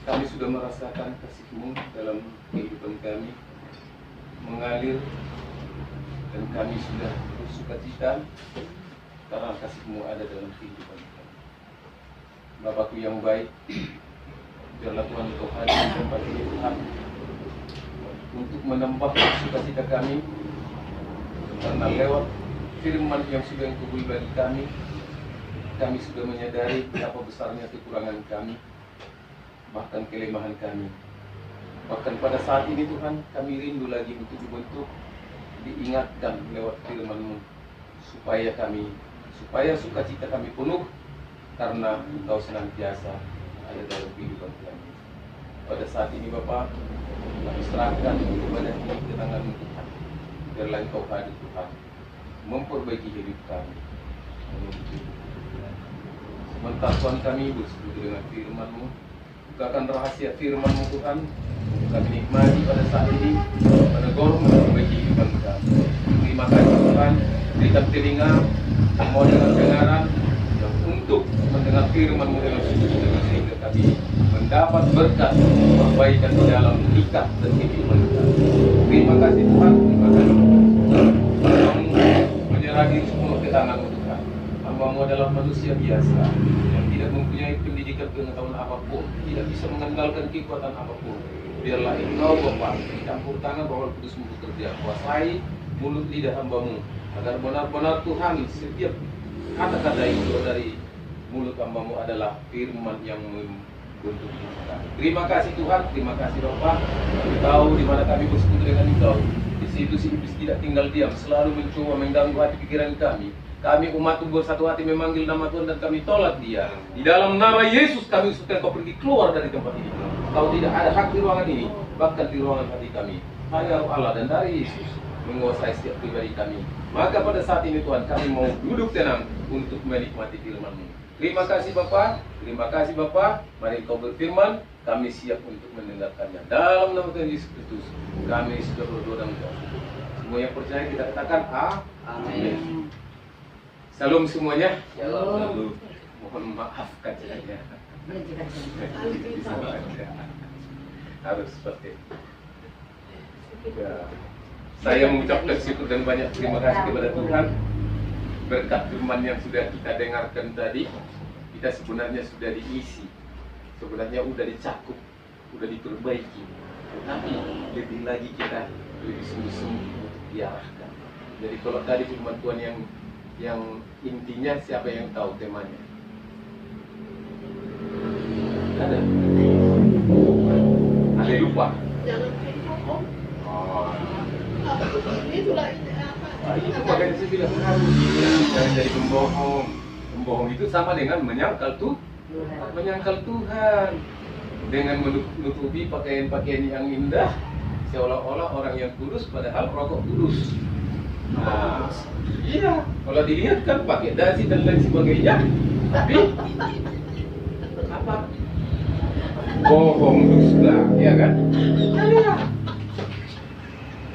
Kami sudah merasakan kasih-Mu dalam kehidupan kami mengalir, dan kami sudah bersukacita karena kasih-Mu ada dalam kehidupan kami. Bapakku yang baik, biarlah Tuhan Engkau hadir di tempat ini Tuhan, untuk menambah sukacita kami, karena lewat firman yang sudah Engkau beri bagi kami sudah menyadari betapa besarnya kekurangan kami, bahkan kelemahan kami. Bahkan pada saat ini Tuhan, kami rindu lagi untuk dibentuk, diingatkan lewat firman-Mu, supaya sukacita kami penuh, karena Engkau senantiasa ada dalam kehidupan kami. Pada saat ini Bapa, kami serahkan kepada di tangan-Mu Tuhan. Biarlah Engkau hadir Tuhan, memperbaiki hidup kami. Sementara Tuhan kami bersekutu dengan firman-Mu, bukakan rahasia firman-Mu Tuhan, kami nikmati pada saat ini, pada gorong memperbaiki kehidupan kami. Terima kasih Tuhan, berikan telinga, semua dengan dengaran, untuk mendengar firman-Mu dengan sungguh-sungguh, sehingga kami mendapat berkat perbaikan di dalam nikah dan kehidupan kami. Terima kasih Tuhan, terima kasih. Menyerah diri semua ke tangan-Mu Tuhan. Hamba-Mu adalah manusia biasa yang tidak mempunyai pendidikan pengetahuan apapun, tidak bisa mengandalkan kekuatan apapun. Biarlah Engkau Bapa campur tangan Roh Kudus-Mu bekerja, kuasai mulut lidah hamba-Mu, agar benar-benar Tuhan setiap kata-kata itu dari mulut hamba-Mu adalah firman yang membentuk kita. Terima kasih Tuhan, terima kasih Bapa. Kami tahu di mana kami bersekutu dengan Engkau. Di situ si iblis tidak tinggal diam, selalu mencoba mengganggu hati pikiran kami. Kami umat-Mu bersatu hati memanggil nama Tuhan dan kami tolak dia. Di dalam nama Yesus kami usulkan Kau pergi keluar dari tempat ini. Kau tidak ada hak di ruangan ini, bahkan di ruangan hati kami. Hanya Roh Allah dan dari Yesus menguasai setiap pribadi kami. Maka pada saat ini Tuhan, kami mau duduk tenang untuk menikmati firman-Mu. Terima kasih Bapa, terima kasih Bapa. Mari Kau berfirman, kami siap untuk mendengarkannya. Dalam nama Tuhan Yesus Kristus, kami sudah berdoa dan bersyukur. Semua yang percaya kita katakan amin. Salam semuanya. Shalom. Mohon maaf kacanya. Harus seperti itu. Ya. Saya mengucapkan syukur dan banyak terima kasih kepada Tuhan. Berkat firman yang sudah kita dengarkan tadi, kita sebenarnya sudah diisi, sebenarnya sudah dicakup, sudah diperbaiki. Tapi lebih lagi kita lebih sungguh-sungguh untuk diarahkan. Jadi kalau tadi firman Tuhan yang intinya, siapa yang tahu temanya? Ada? Ada yang lupa? Jangan bohong. Oh. Itulah ini apa? Itu makanya saya bilang harus jangan jadi pembohong. Pembohong itu sama dengan menyangkal Tuhan, dengan menutupi pakaian-pakaian yang indah, seolah-olah orang yang kudus padahal rokok kudus. Nah, iya, kalau dilihat kan pakai dasi dan lain sebagainya, tapi apa? Bohong dusta, ya kan? Iya.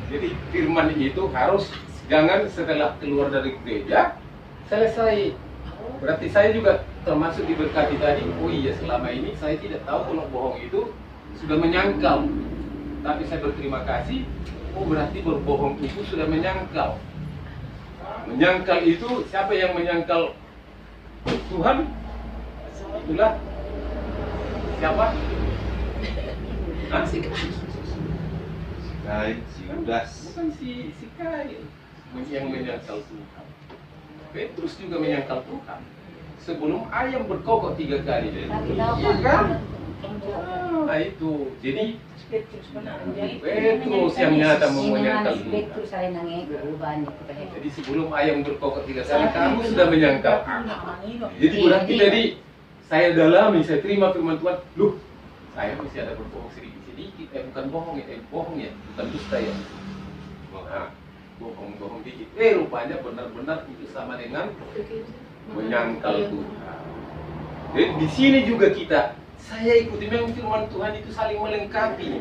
Jadi firman itu harus jangan setelah keluar dari gereja selesai. Berarti saya juga termasuk diberkati tadi. Oh iya, selama ini saya tidak tahu kalau bohong itu sudah menyangkal. Tapi saya berterima kasih. Oh berarti berbohong itu sudah menyangkal. Menyangkal itu siapa yang menyangkal Tuhan? Itulah siapa? Kain, si Yudas. Bukan si Kain yang menyangkal Tuhan. Petrus juga menyangkal Tuhan. Sebelum ayam berkokok 3 kali. Iya kan? Nah itu. Jadi Petrus yang nyata menyangkal Tuhan. Jadi sebelum ayam berkokok 3 kali, kamu sudah menyangkal aku. Jadi berarti tadi saya dalami, saya terima firman Tuhan. Loh, saya masih ada berbohong sedikit. Bukan bohong ya, bukan dusta ya. Nah, bohong dikit. Rupanya benar-benar itu sama dengan menyangkal Tuhan. Jadi di sini juga saya ikuti memang firman Tuhan itu saling melengkapi.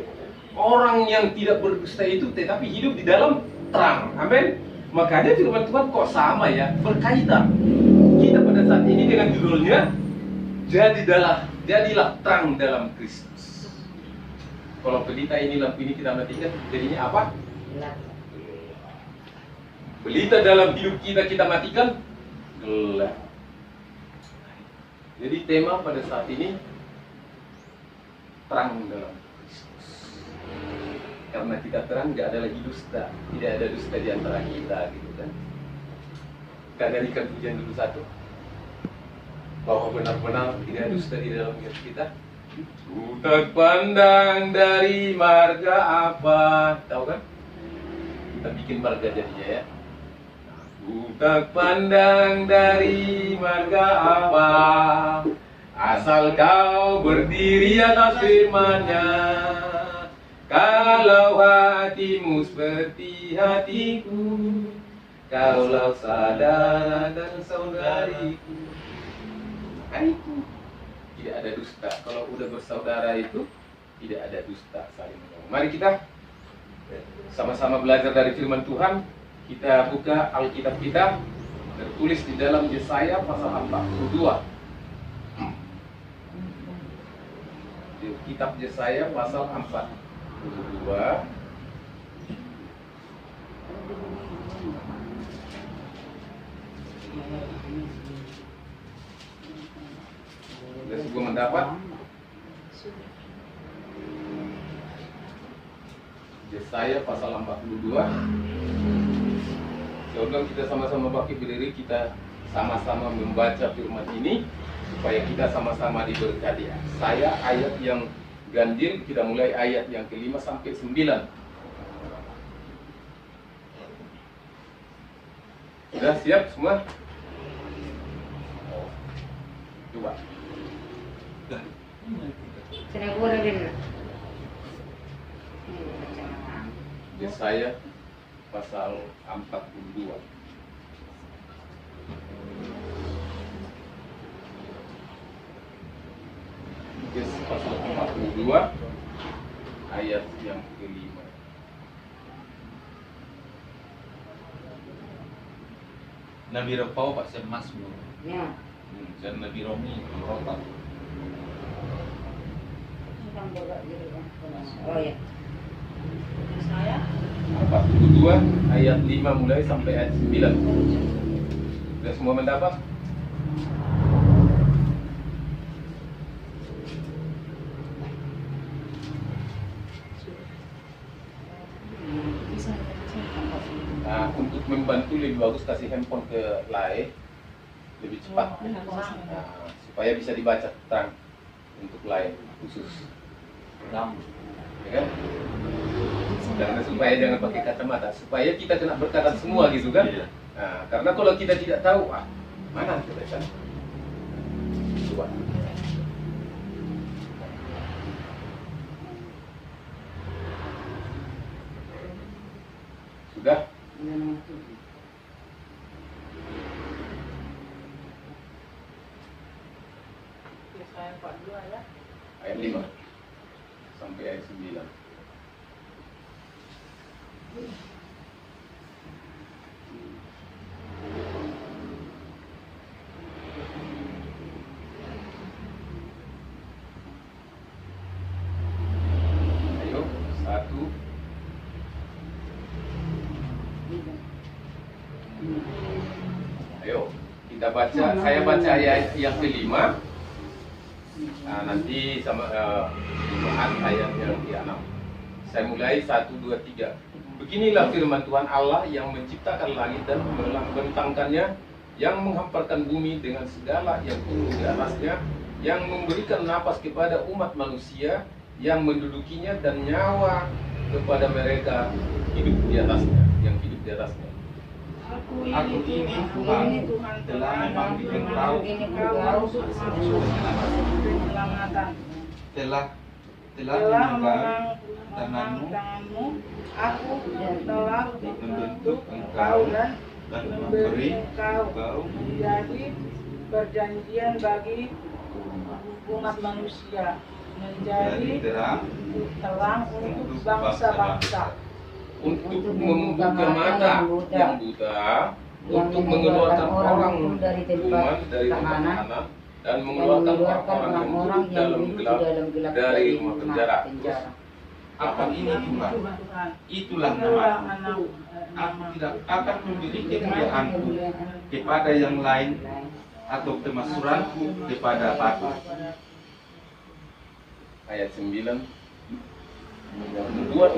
Orang yang tidak berdusta itu tetapi hidup di dalam terang. Amin. Makanya firman Tuhan kok sama ya, berkaitan. Kita pada saat ini dengan judulnya jadilah terang dalam Kristus. Kalau pelita ini lampu ini kita matikan, jadinya apa? Gelap. Pelita dalam hidup kita matikan, gelap. Jadi tema pada saat ini terang dalam Kristus. Karena kita terang, nggak ada lagi dusta, tidak ada dusta di antara kita, gitu kan? Kita nyanyikan pujian dulu satu, bahwa benar-benar tidak ada dusta di dalam hidup kita. Ku tak pandang dari marga apa, tahu kan? Kita bikin marga jadinya ya. Ku tak pandang dari marga apa, asal kau berdiri atas firman-Nya. Kalau hatimu seperti hatiku, kaulah saudara dan saudariku. Hatiku tidak ada dusta. Kalau udah bersaudara itu tidak ada dusta, saling menolong. Mari kita sama-sama belajar dari firman Tuhan. Kita buka Alkitab kita, tertulis di dalam Yesaya pasal 42. Di kitab Yesaya pasal 42. Sudah semua mendapat? Yesaya pasal 42. Coba kita sama-sama bangkit berdiri, kita sama-sama membaca firman ini supaya kita sama-sama diberkati. Saya ayat yang ganjil, kita mulai ayat yang ke-5 sampai 9. Sudah siap semua? Coba. Saya boleh dengar. Yesaya pasal 42. Yes, pasal 42 ayat yang ke-5. Nabi Repau Pak Semas Bu. Ya. Dan Nabi Romi Rotak. Oh ya. Saya 42 ayat 5 mulai sampai ayat 9. Sudah semua mendapat? Nah, untuk membantu lebih bagus kasih handphone ke Lai, lebih cepat. Nah, supaya bisa dibaca terang untuk Lai khusus. Lam. Ya kan? Karena supaya jangan pakai kacamata, supaya kita kena berkatan semua gitu kan? Iya. Nah, karena kalau kita tidak tahu, mana kita kan? Coba. Sudah? saya 42 ya. Ayat 5 sampai ayat 9. Ayo, 1. Ayo, kita baca. Saya baca ayat yang ke-5. Nah, nanti sama ayat yang ke-6. Saya mulai 1, 2, 3. Beginilah firman Tuhan Allah yang menciptakan langit dan membentangkannya, yang menghamparkan bumi dengan segala yang tumbuh di atasnya, yang memberikan napas kepada umat manusia, yang mendudukinya dan nyawa kepada mereka hidup di atasnya, yang hidup di atasnya. Aku ini Tuhan telah memanggil engkau untuk penyelamatan. Telah Memegang tanganmu tanganmu, aku telah membentuk engkau engkau dan dan memberi memberi engkau engkau menjadi perjanjian bagi umat manusia, menjadi dari terang terang untuk bangsa-bangsa. Untuk membuka mata yang buta, untuk mengeluarkan orang dari tempat dari tahanan, tahanan, dan mengeluarkan orang-orang yang duduk dalam gelap dari rumah penjara. akan ini Tuhan. Itulah namaku. Aku tidak akan memberi kemuliaanku kepada yang lain atau kemakmuranku kepada Bapa. Ayat 9. Nubuat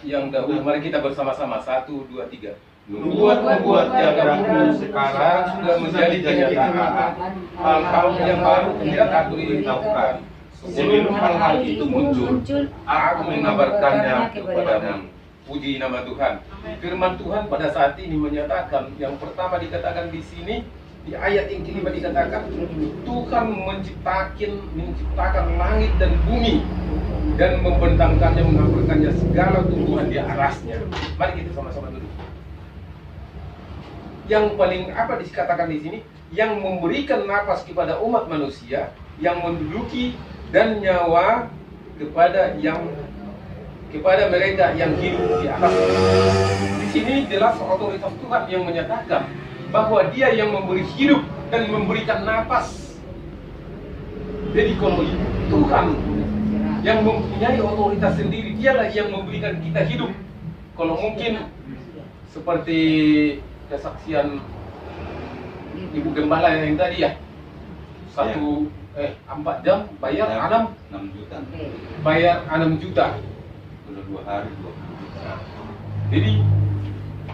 yang dahulu, mari kita bersama-sama 1, 2, 3. Nubuat yang dahulu sekarang sudah menjadi kenyataan. Hal-hal yang baru tidak aku beritahukan. Sebelum hal-hal itu muncul, aku mengabarkannya kepadamu. Puji nama Tuhan. Firman Tuhan pada saat ini menyatakan, yang pertama dikatakan di sini, di ayat yang kelima dikatakan, Tuhan menciptakan langit dan bumi dan membentangkannya, mengaburkannya segala tumbuhan di atasnya. Mari kita sama-sama duduk. Yang paling apa dikatakan di sini? Yang memberikan nafas kepada umat manusia, yang menduduki dan nyawa kepada mereka yang hidup di atas. Di sini jelas otoritas Tuhan yang menyatakan bahwa Dia yang memberi hidup dan memberikan nafas. Jadi kalau Tuhan yang mempunyai otoritas sendiri, Dialah yang memberikan kita hidup. Kalau mungkin seperti kesaksian Ibu Gembala yang tadi ya, 4 jam bayar 6 juta. Bayar 6 juta. Sudah 2 hari 20 juta. Jadi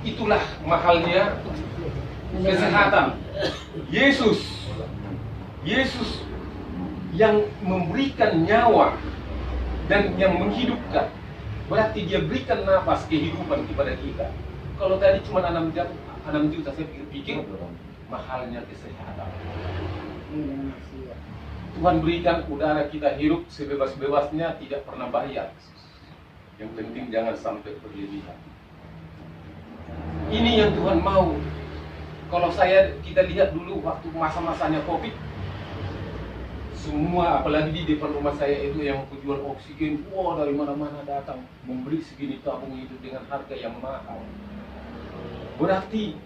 itulah mahalnya kesehatan. Yesus yang memberikan nyawa dan yang menghidupkan. Berarti Dia berikan nafas kehidupan kepada kita. Kalau tadi cuma 6 jam, 6 juta, saya pikir mahalnya kesehatan. Tuhan berikan udara kita hidup sebebas-bebasnya, tidak pernah bayar. Yang penting jangan sampai berlebihan. Ini yang Tuhan mau. Kalau kita lihat dulu waktu masa-masanya COVID, semua apalagi di depan rumah saya itu yang penjual oksigen, dari mana-mana datang membeli segini tabung itu dengan harga yang mahal. Berarti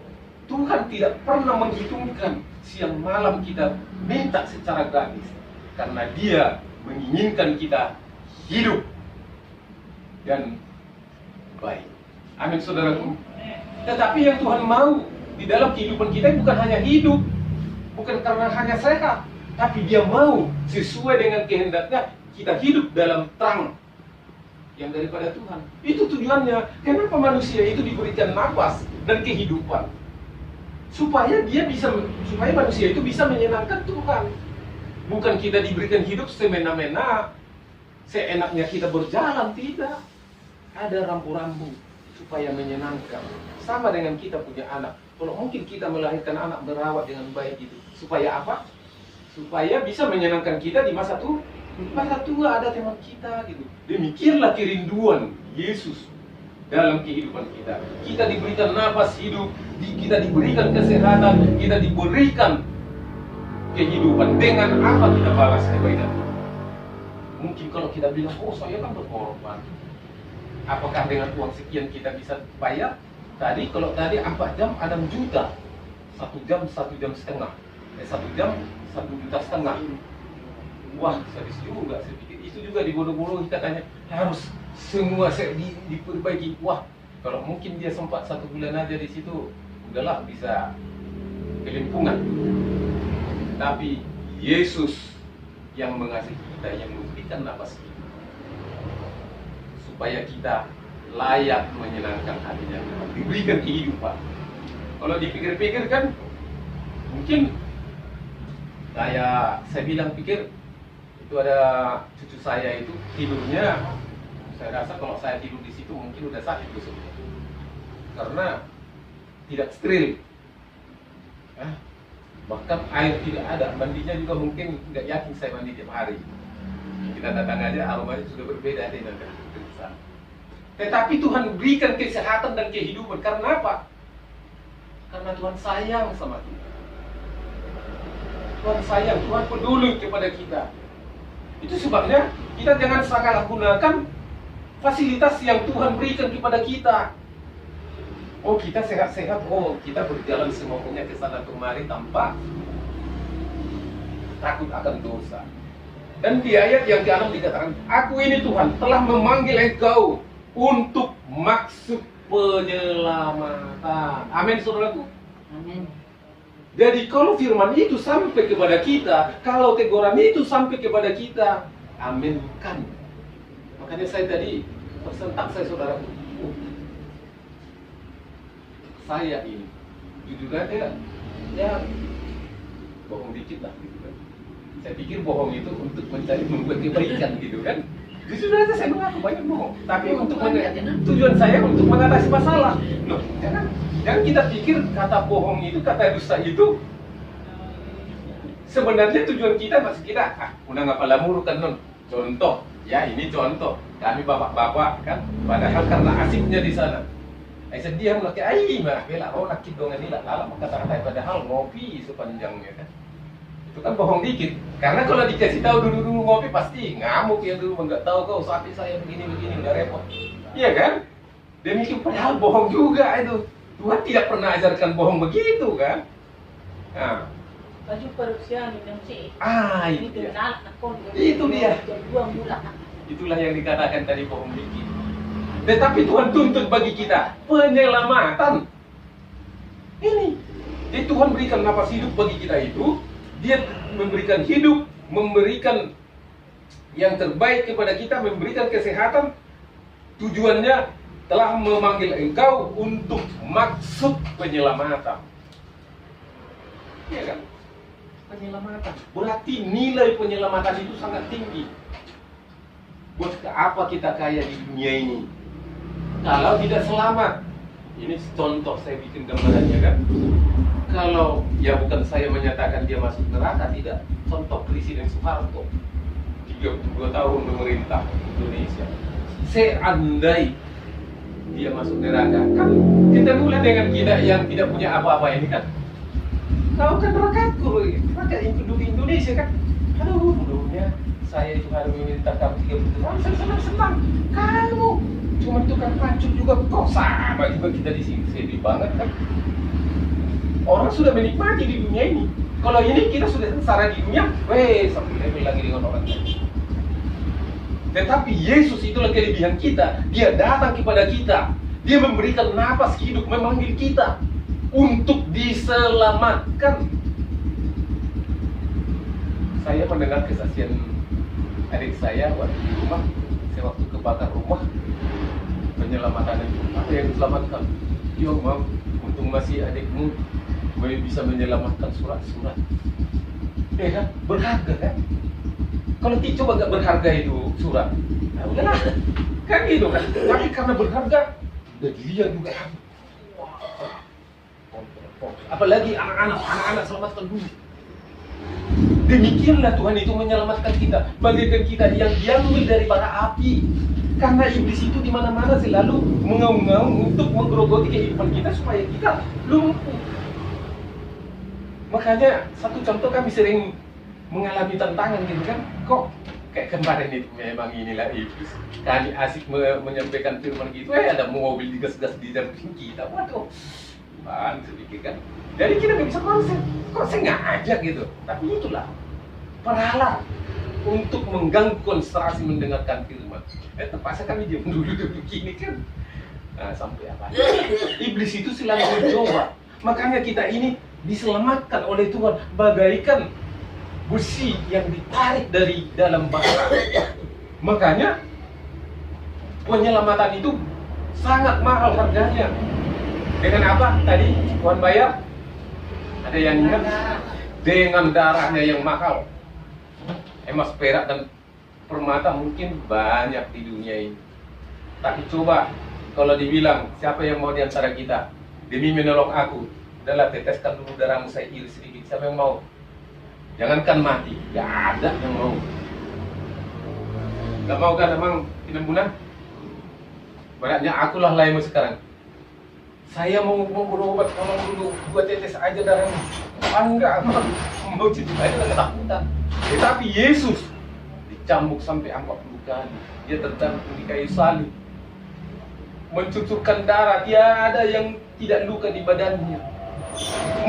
Tuhan tidak pernah menghitungkan siang malam kita minta secara gratis, karena Dia menginginkan kita hidup dan baik. Amin, saudaraku. Tetapi yang Tuhan mau di dalam kehidupan kita bukan hanya hidup, bukan karena hanya sehat, tapi Dia mau sesuai dengan kehendaknya kita hidup dalam terang yang daripada Tuhan. Itu tujuannya. Kenapa manusia itu diberikan nafas dan kehidupan? Supaya manusia itu bisa menyenangkan Tuhan. Bukan kita diberikan hidup semena-mena, seenaknya kita berjalan, tidak. Ada rambu-rambu supaya menyenangkan. Sama dengan kita punya anak. Kalau mungkin kita melahirkan anak, merawat dengan baik itu, supaya apa? Supaya bisa menyenangkan kita di masa tua. Masa tua ada teman kita gitu. Demikianlah kerinduan Yesus dalam kehidupan kita. Kita diberikan nafas hidup, kita diberikan kesehatan, kita diberikan kehidupan. Dengan apa kita balas kebaikan? Mungkin kalau kita bilang, saya kan berkorban. Apakah dengan uang sekian kita bisa bayar? Kalau tadi 4 jam 6 juta, 1 jam 1 jam setengah, 1 jam 1,5 juta. Wah, sadis juga, saya pikir. Itu juga dibodoh-bodohi katanya, harus semua diperbaiki. Wah, kalau mungkin dia sempat 1 bulan aja di situ, udahlah bisa kelimpungan. Tapi Yesus yang mengasihi kita, yang memberikan nafas kita, supaya kita layak menyenangkan hatinya, diberikan kehidupan. Kalau dipikir-pikir kan, mungkin saya bilang pikir, itu ada cucu saya itu tidurnya, saya rasa kalau saya tidur di situ mungkin udah sakit besoknya, karena tidak steril. Bahkan air tidak ada, mandinya juga mungkin nggak yakin saya mandi tiap hari. Kita datang aja aromanya sudah berbeda dengan sana. Tetapi Tuhan berikan kesehatan dan kehidupan. Karena apa? Karena Tuhan sayang sama kita. Tuhan sayang, Tuhan peduli kepada kita. Itu sebabnya kita jangan salah gunakan fasilitas yang Tuhan berikan kepada kita. Oh, kita sehat-sehat, kita berjalan semaunya ke sana kemari tanpa takut akan dosa. Dan di ayat yang ke-6 dikatakan, aku ini Tuhan telah memanggil engkau untuk maksud penyelamatan. Amin, saudaraku. Amin. Jadi kalau firman itu sampai kepada kita, kalau teguran itu sampai kepada kita, aminkan. Makanya saya tadi tersentak saya, saudaraku. Saya ini jujur aja, ya bohong dikit lah gitu kan. Saya pikir bohong itu untuk mencari membuat kebaikan gitu kan. Jujur aja saya mengaku banyak bohong, tapi untuk tujuan saya untuk mengatasi masalah. Loh, jangan kita pikir kata bohong itu, kata dusta itu sebenarnya tujuan kita masih kita udah nggak lamur kan non. Contoh, ya ini contoh kami bapak-bapak kan, padahal karena asiknya di sana. Dia melaki, mah bela nakit dong ini lah, kata-kata padahal ngopi sepanjangnya kan. Itu kan bohong dikit. Karena kalau dikasih tahu dulu ngopi pasti ngamuk ya dulu, nggak tahu kau saat saya begini udah repot. Iya kan? Demikian padahal bohong juga itu. Tuhan tidak pernah ajarkan bohong begitu kan? Nah, baju perusiaan yang sih. Itu dia. Itu dia. Itulah yang dikatakan tadi bohong dikit. Tetapi Tuhan tuntut bagi kita penyelamatan. Ini. Jadi Tuhan berikan nafas hidup bagi kita itu. Dia memberikan hidup, memberikan yang terbaik kepada kita, memberikan kesehatan. Tujuannya telah memanggil engkau untuk maksud penyelamatan. Iya kan? Penyelamatan. Berarti nilai penyelamatan itu sangat tinggi. Buat apa kita kaya di dunia ini kalau tidak selamat? Ini contoh saya bikin gambarannya kan. Kalau ya bukan saya menyatakan dia masuk neraka, tidak. Contoh Presiden Soeharto 32 tahun memerintah Indonesia. Seandai dia masuk neraka, kan kita mulai dengan kita yang tidak punya apa-apa ini kan. Kau kan rakyatku, rakyat Indonesia kan. Aduh, dulunya saya itu harus meminta kamu 30 tahun, saya senang-senang. Kamu cuma tukang pancung juga, kok sama juga kita di sini, sedih banget kan. Orang sudah menikmati di dunia ini. Kalau ini kita sudah sengsara di dunia, sampai level lagi dengan orang lain. Tetapi Yesus itulah kelebihan kita. Dia datang kepada kita. Dia memberikan napas hidup, memanggil kita untuk diselamatkan. Saya mendengar kesaksian adik saya waktu di rumah. Saya waktu kebakar rumah, penyelamatan itu apa yang diselamatkan? Ya mam, untung masih adikmu bisa menyelamatkan surat-surat. Ya kan? Berharga kan? Kalau coba nggak berharga itu surat, nah udahlah, kan gitu kan. Tapi karena berharga, udah dia juga. Apalagi anak-anak selamatkan dulu. Demikianlah Tuhan itu menyelamatkan kita, bagaikan kita yang diambil dari bara api. Karena iblis itu di mana-mana selalu mengaum-ngaum untuk menggerogoti kehidupan kita supaya kita lumpuh. Makanya satu contoh kami sering mengalami tantangan gitu kan. Kok kayak kemarin itu memang inilah iblis. Kami asik menyampaikan firman gitu, ada mobil digas-gas di samping kita. Waduh, sedikit kan. Jadi kita nggak bisa konsen. Kok saya nggak ajak gitu. Tapi itulah peralat untuk mengganggu konsentrasi mendengarkan firman. Terpaksa kami diam dulu begini kan. Nah, sampai apa? Iblis itu selalu mencoba. Makanya kita ini diselamatkan oleh Tuhan bagaikan besi yang ditarik dari dalam bara. Makanya penyelamatan itu sangat mahal harganya. Dengan apa tadi Tuhan bayar? Ada yang ingat? Dengan darahnya yang mahal. Emas, perak, dan permata mungkin banyak di dunia ini. Tapi coba kalau dibilang siapa yang mau di antara kita demi menolong aku, udahlah teteskan dulu darahmu, saya iris sedikit. Siapa yang mau? Jangankan mati, gak ada yang mau. Gak mau kan emang penambunan? Banyak akulah lainmu sekarang. Saya mau berobat, tolong dulu 2 tetes aja darahmu. Enggak, mau cuci aja ketakutan. Tetapi Yesus dicambuk sampai 40 kali. Dia tergantung di kayu salib, mencucurkan darah, tiada yang tidak luka di badannya.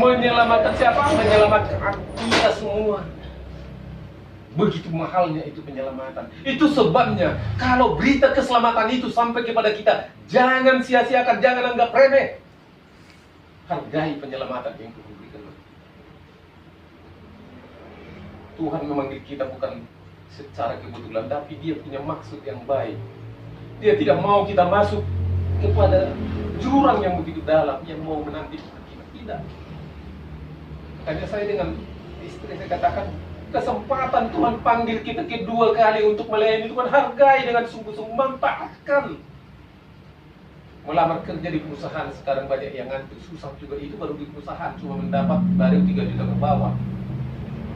Menyelamatkan siapa? Menyelamatkan kita semua. Begitu mahalnya itu penyelamatan. Itu sebabnya kalau berita keselamatan itu sampai kepada kita, jangan sia-siakan, jangan anggap remeh. Hargai penyelamatan yang Tuhan berikan. Tuhan memanggil kita bukan secara kebetulan, tapi Dia punya maksud yang baik. Dia tidak mau kita masuk kepada jurang yang begitu dalam, yang mau menanti kita. Tidak. Makanya saya dengan istri saya katakan, kesempatan Tuhan panggil kita kedua kali untuk melayani Tuhan, hargai dengan sungguh-sungguh, manfaatkan. Melamar kerja di perusahaan sekarang banyak yang ngantuk, susah juga. Itu baru di perusahaan cuma mendapat baru 3 juta ke bawah.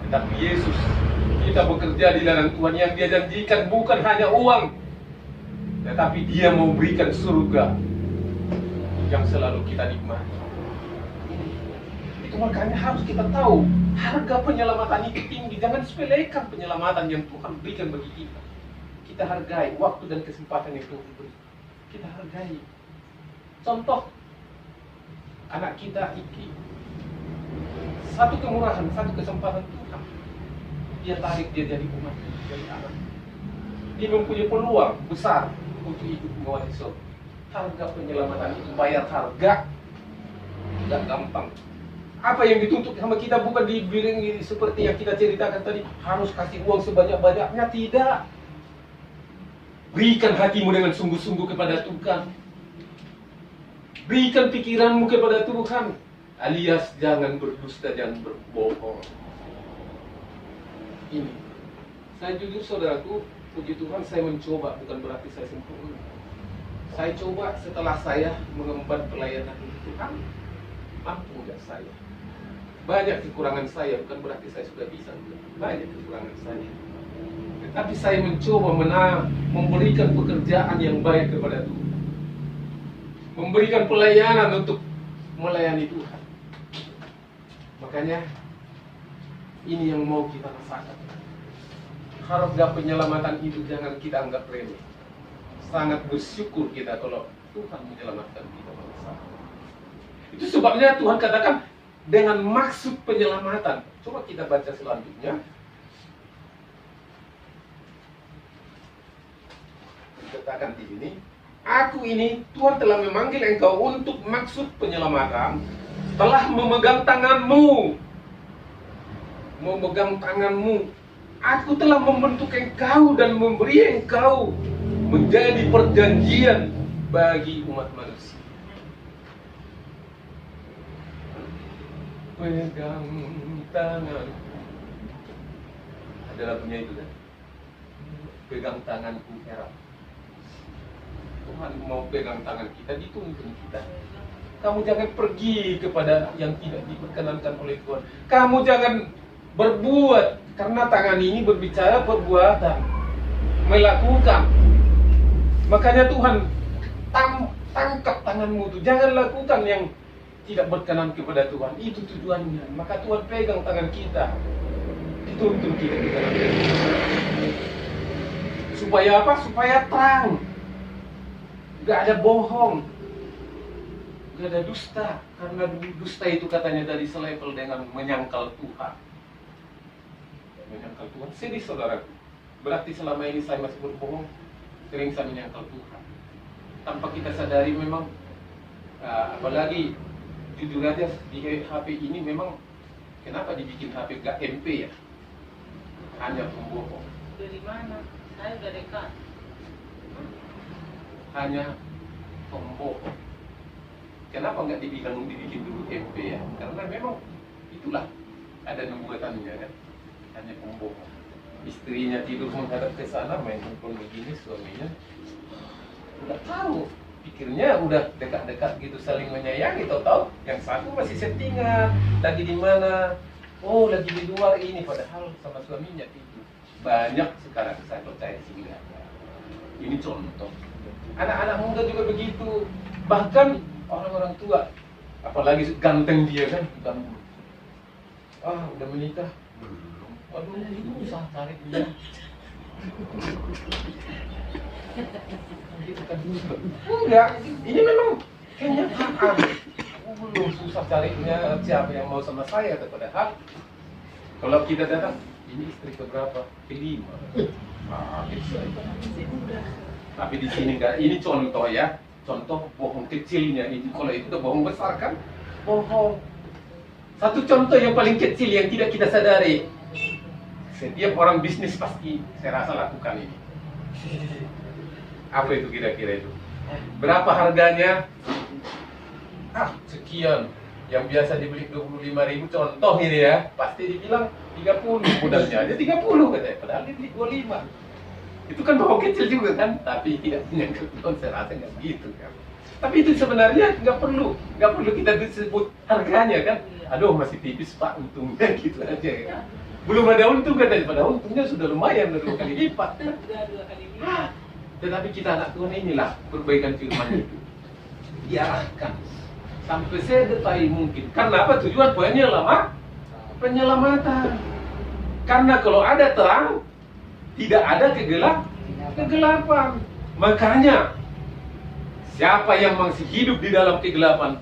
Tetapi Yesus, kita bekerja di ladang Tuhan, yang Dia janjikan bukan hanya uang, tetapi Dia mau berikan surga yang selalu kita nikmati. Itu makanya harus kita tahu harga penyelamatan itu tinggi. Jangan sepelekan penyelamatan yang Tuhan berikan bagi kita. Kita hargai waktu dan kesempatan yang Tuhan beri. Kita hargai. Contoh, anak kita Iki, satu kemurahan, satu kesempatan Tuhan, Dia tarik dia jadi umat, jadi anak. Dia mempunyai peluang besar untuk ikut mengawali surga. Harga penyelamatan itu, bayar harga, tidak gampang. Apa yang dituntut sama kita bukan dibilang seperti yang kita ceritakan tadi, harus kasih uang sebanyak-banyaknya, tidak. Berikan hatimu dengan sungguh-sungguh kepada Tuhan. Berikan pikiranmu kepada Tuhan, alias jangan berdusta, jangan berbohong. Ini, saya jujur saudaraku, puji Tuhan saya mencoba, bukan berarti saya sempurna. Saya coba setelah saya mengemban pelayanan ini, Tuhan, mampu nggak saya? Banyak kekurangan saya, bukan berarti saya sudah bisa. Banyak kekurangan saya. Tetapi saya mencoba memberikan pekerjaan yang baik kepada Tuhan. Memberikan pelayanan untuk melayani Tuhan. Makanya ini yang mau kita rasakan. Harga penyelamatan itu jangan kita anggap remeh. Sangat bersyukur kita kalau Tuhan menyelamatkan kita bangsa. Itu sebabnya Tuhan katakan dengan maksud penyelamatan. Coba kita baca selanjutnya. Dikatakan di sini, aku ini Tuhan telah memanggil engkau untuk maksud penyelamatan, telah memegang tanganmu. Memegang tanganmu. Aku telah membentuk engkau dan memberi engkau menjadi perjanjian bagi umat manusia. Pegang tangan. Ada lagunya itu kan? Pegang tanganku erat. Tuhan mau pegang tangan kita, dituntun kita. Kamu jangan pergi kepada yang tidak diperkenankan oleh Tuhan. Kamu jangan berbuat, karena tangan ini berbicara perbuatan, melakukan. Makanya Tuhan tangkap tanganmu itu, jangan lakukan yang tidak berkenan kepada Tuhan. Itu tujuannya. Maka Tuhan pegang tangan kita, dituntun kita ke dalam supaya apa? Supaya terang. Gak ada bohong, gak ada dusta. Karena dusta itu katanya dari selevel dengan menyangkal Tuhan. Menyangkal Tuhan, sedih saudaraku. Berarti selama ini saya masih berbohong, sering saya menyangkal Tuhan. Tanpa kita sadari memang, apalagi jujur aja di HP ini memang, kenapa dibikin HP gak MP ya? Hanya pembohong. Dari mana? Saya udah dekat. Hanya pembohong. Kenapa nggak dibikin dulu MP ya? Karena memang itulah ada nubuatannya kan. Hanya pembohong. Istrinya tidur menghadap ke sana, main handphone begini, suaminya udah tahu, pikirnya udah dekat-dekat gitu saling menyayangi, tahu-tahu yang satu masih settingan, lagi di mana? Oh, lagi di luar ini, padahal sama suaminya tidur. Banyak sekarang, saya percaya sih enggak. Ini contoh. Anak-anak muda juga begitu. Bahkan orang-orang tua, apalagi ganteng dia kan, ganteng. Ah, udah menikah? Belum. Waduh, susah tarik dia. Enggak, ini memang kenyataan. Belum, susah carinya siapa yang mau sama saya. Padahal kalau kita datang, Ini istri keberapa? Kelima. Bisa. Tapi di sini enggak. Ini contoh ya. Contoh bohong kecilnya itu. Kalau itu udah bohong besar kan? Bohong. Satu contoh yang paling kecil yang tidak kita sadari. Setiap orang bisnis pasti saya rasa lakukan ini. Apa itu kira-kira itu? Berapa harganya? Sekian. Yang biasa dibeli 25.000 contoh ini ya. Pasti dibilang 30 modalnya aja 30 katanya. Padahal dia beli 25. Itu kan bohong kecil juga kan? Tapi tidak punya keuntungan, saya rasa nggak gitu kan. Tapi itu sebenarnya nggak perlu kita disebut harganya kan? Aduh masih tipis pak untungnya gitu aja kan? Belum ada untung katanya, padahal untungnya sudah lumayan 2 kali lipat. Tetapi kita anak Tuhan inilah perbaikan firman itu diarahkan sampai sedetail mungkin. Karena apa? Tujuan poinnya lama penyelamatan. Karena kalau ada terang, tidak ada kegelapan. Makanya siapa yang masih hidup di dalam kegelapan,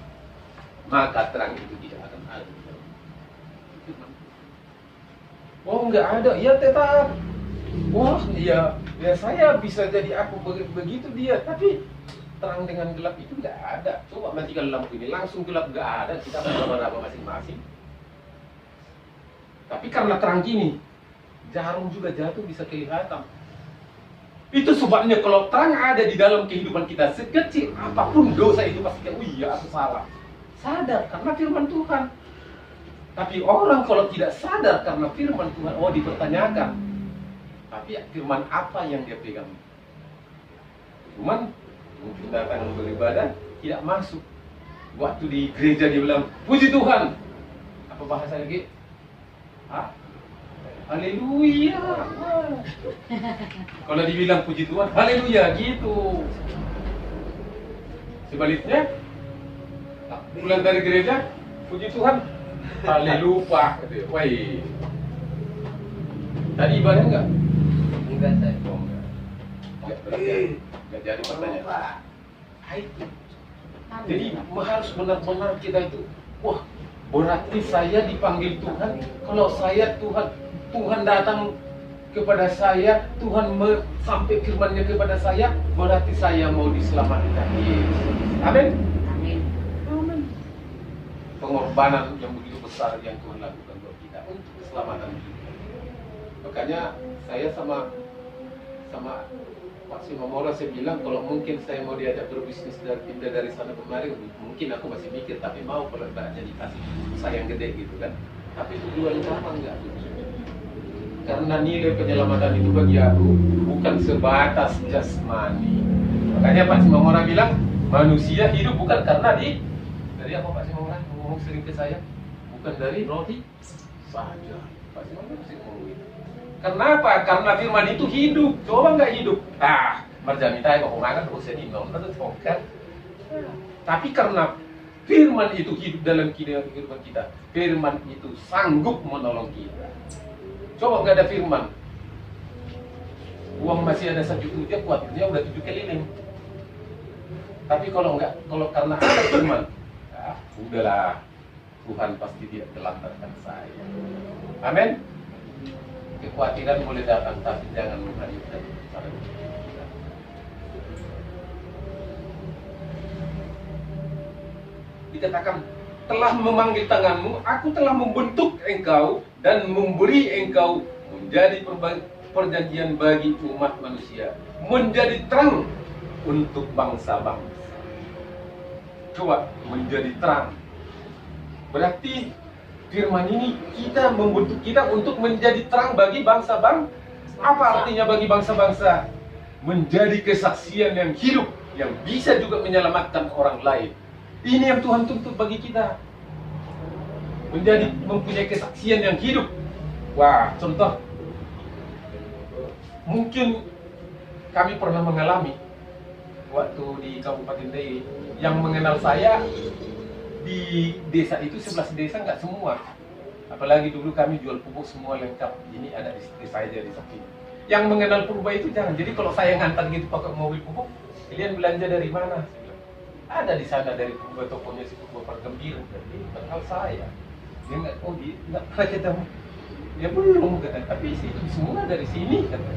maka terang itu tidak akan ada. Oh nggak ada, ya tetap. Wah ya saya bisa jadi aku begitu dia, tapi terang dengan gelap itu nggak ada. Coba matikan lampu ini langsung gelap, nggak ada. Kita berapa masing-masing. Tapi karena terang gini, jarum juga jatuh bisa kelihatan. Itu sebabnya kalau terang ada di dalam kehidupan kita, sekecil apapun dosa itu pasti oh iya aku salah. Sadar karena firman Tuhan. Tapi orang kalau tidak sadar karena firman Tuhan, oh dipertanyakan. Tapi firman apa yang dia pegang? Cuman mungkin datang beribadah tidak masuk. Waktu di gereja dia bilang, puji Tuhan. Apa bahasa lagi? Haleluya. Kalau dibilang puji Tuhan, haleluya gitu. Sebaliknya, pulang dari gereja, puji Tuhan, haleluya. Wah, tadi ibadah enggak? Enggak saya. Oh, enggak jadi pertanyaan. Jadi harus benar-benar kita itu, wah, berarti saya dipanggil Tuhan. Kalau saya Tuhan datang kepada saya, Tuhan sampai firman-Nya kepada saya, berarti saya mau diselamatkan. Amin. Amin. Amin. Pengorbanan yang begitu besar yang Tuhan lakukan buat kita untuk keselamatan kita. Makanya saya sama Pak Simamora saya bilang kalau mungkin saya mau diajak berbisnis dan pindah dari sana kemari, mungkin aku masih mikir, tapi mau kalau jadi kasih sayang gede gitu kan. Tapi tujuan utama enggak. Karena nilai penyelamatan itu bagi aku bukan sebatas jasmani. Makanya Pak Simamora bilang manusia hidup bukan karena dari apa Pak Simamora ngomong sering ke saya, bukan dari roti saja. Pak Simamora sering ngomong gitu. Kenapa? Karena firman itu hidup. Coba nggak hidup. Marjani tayo kumangan terus jadi nomor kan. Tapi karena firman itu hidup dalam kehidupan kita, firman itu sanggup menolong kita. Coba nggak ada firman, uang masih ada 1 juta, kuatnya udah 7 keliling. Tapi kalau karena ada firman, udahlah, Tuhan pasti tidak telantarkan saya. Amin. Kekhawatiran boleh datang, tapi jangan menghanyutkan cara kita. Dikatakan, telah memanggil tanganmu, aku telah membentuk engkau dan memberi engkau menjadi perjanjian bagi umat manusia, menjadi terang untuk bangsa-bangsa. Coba, menjadi terang. Berarti firman ini kita membentuk kita untuk menjadi terang bagi bangsa-bangsa. Apa artinya bagi bangsa-bangsa? Menjadi kesaksian yang hidup, yang bisa juga menyelamatkan orang lain. Ini yang Tuhan tuntut bagi kita. Mempunyai kesaksian yang hidup. Wah, contoh. Mungkin kami pernah mengalami waktu di Kabupaten Dairi, yang mengenal saya di desa itu 11 desa nggak semua. Apalagi dulu kami jual pupuk semua lengkap. Ini ada di desa aja di samping. Yang mengenal purba itu jangan. Jadi kalau saya ngantar gitu pakai mobil pupuk, kalian belanja dari mana? Ada di sana dari purba, tokonya si purba Pergembira. Jadi kenal saya. Dia nggak pernah ketemu. Ya belum, kata. Tapi itu semua dari sini, kata.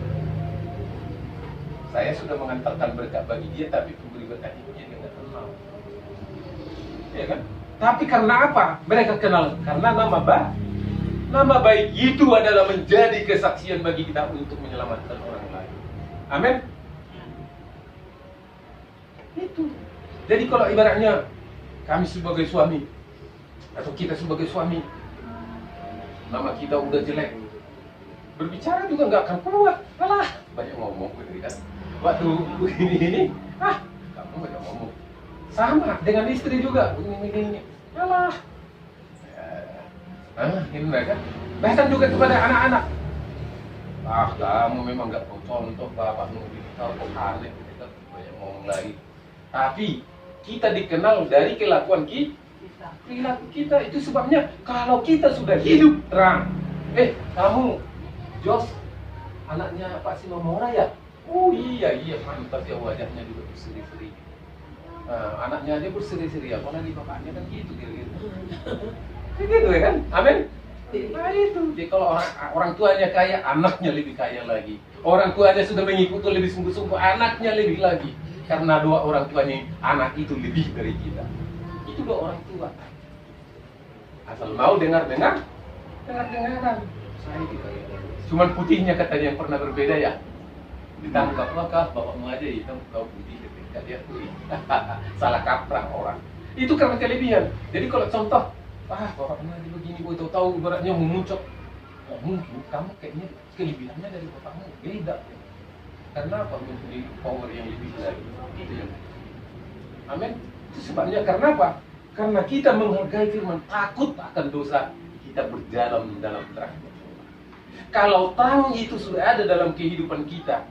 Saya sudah mengantarkan berkat bagi dia, tapi pemberi berkat itu dia nggak kenal. Ya kan? Tapi karena apa? Mereka kenal karena nama baik itu adalah menjadi kesaksian bagi kita untuk menyelamatkan orang lain. Amin. Itu. Jadi kalau ibaratnya kami sebagai suami atau kita sebagai suami, nama kita udah jelek, berbicara juga nggak akan kuat. Alah, banyak ngomong gitu kan. Waktu begini, kamu banyak ngomong. Sama dengan istri juga, begini. Alah, ini mereka. Bahkan juga kepada anak-anak. Kamu memang nggak tahu contoh bapakmu tahu kok aneh, kita banyak ngomong lagi. Tapi kita dikenal dari kelakuan kita. Perilaku kita itu sebabnya kalau kita sudah hidup terang. Kamu, Jos, anaknya Pak Sinomora ya? Oh iya, mantap ya, wajahnya juga berseri-seri. Anaknya aja berseri-seri, apalagi bapaknya kan gitu kira-kira. Gitu ya kan? Amin. Nah itu. Jadi kalau orang tuanya kaya, anaknya lebih kaya lagi. Orang tuanya sudah mengikuti lebih sungguh-sungguh, anaknya lebih lagi. Karena doa orang tuanya, anak itu lebih dari kita. Itu doa orang tua. Asal mau dengar-dengaran. Saya gitu. Cuman putihnya katanya yang pernah berbeda ya. Ditangkap, maka bapakmu aja hitam, kau putih, ketika dia putih. Salah kaprah orang. Itu karena kelebihan. Jadi kalau contoh, bapakmu aja begini, boy, tahu ibaratnya memuncak. Mungkin kamu kayaknya kelebihannya dari bapakmu beda. Karena apa? Mempunyai power yang lebih lagi. Itu yang. Amin. Itu sebabnya karena apa? Karena kita menghargai firman, takut akan dosa, kita berjalan dalam terang. Kalau terang itu sudah ada dalam kehidupan kita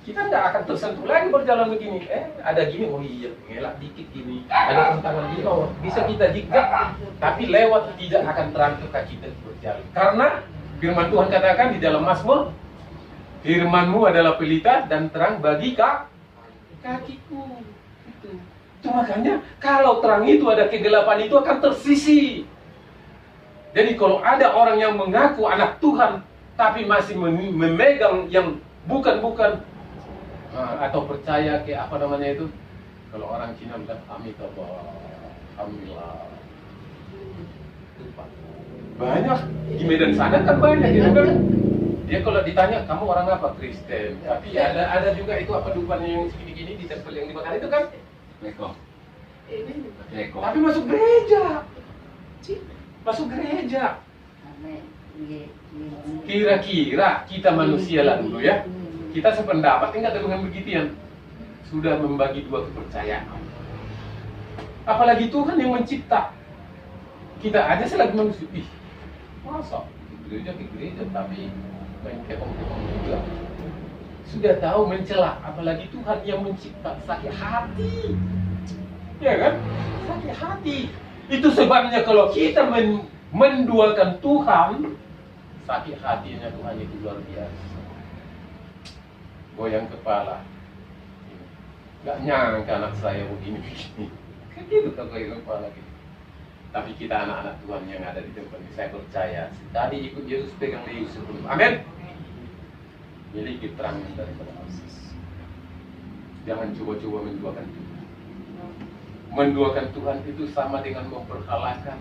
nggak akan tersentuh lagi berjalan begini. Ada gini, oh iya, ngelak dikit gini. Ada tantangan gini, oh bisa kita zigzag, tapi lewat tidak akan terang ke kaki kita berjalan. Karena firman Tuhan katakan di dalam Mazmur, firman-Mu adalah pelita dan terang bagi kakiku. Itu makanya kalau terang itu ada kegelapan itu akan tersisi. Jadi kalau ada orang yang mengaku anak Tuhan tapi masih memegang yang bukan atau percaya ke apa namanya itu, kalau orang Cina bilang Amitabha, Alhamdulillah. Banyak di Medan sana kan banyak gitu kan. Dia kalau ditanya kamu orang apa, Kristen, tapi ada juga itu apa dupan yang segini-gini ditempel yang dibakar itu kan Leko. Tapi masuk gereja. Kira-kira kita manusia lah dulu ya. Kita sependapat enggak dengan begituan. Sudah membagi dua kepercayaan. Apalagi Tuhan yang mencipta. Kita aja selagi manusia. Masa gereja ke gereja tapi main kepong-kepong juga. Sudah tahu mencela, apalagi Tuhan yang mencipta, sakit hati. Ya kan? Sakit hati. Itu sebabnya kalau kita menduakan Tuhan, sakit hatinya Tuhan itu luar biasa. Goyang kepala. Gak nyangka anak saya begini-begini. Kan gitu kan goyang kepala gitu. Tapi kita anak-anak Tuhan yang ada di tempat ini, saya percaya. Tadi ikut Yesus, pegang Yesus. Amin. Miliki terang daripada Allah. Jangan coba-coba menduakan Tuhan. Menduakan Tuhan itu sama dengan memperhalakan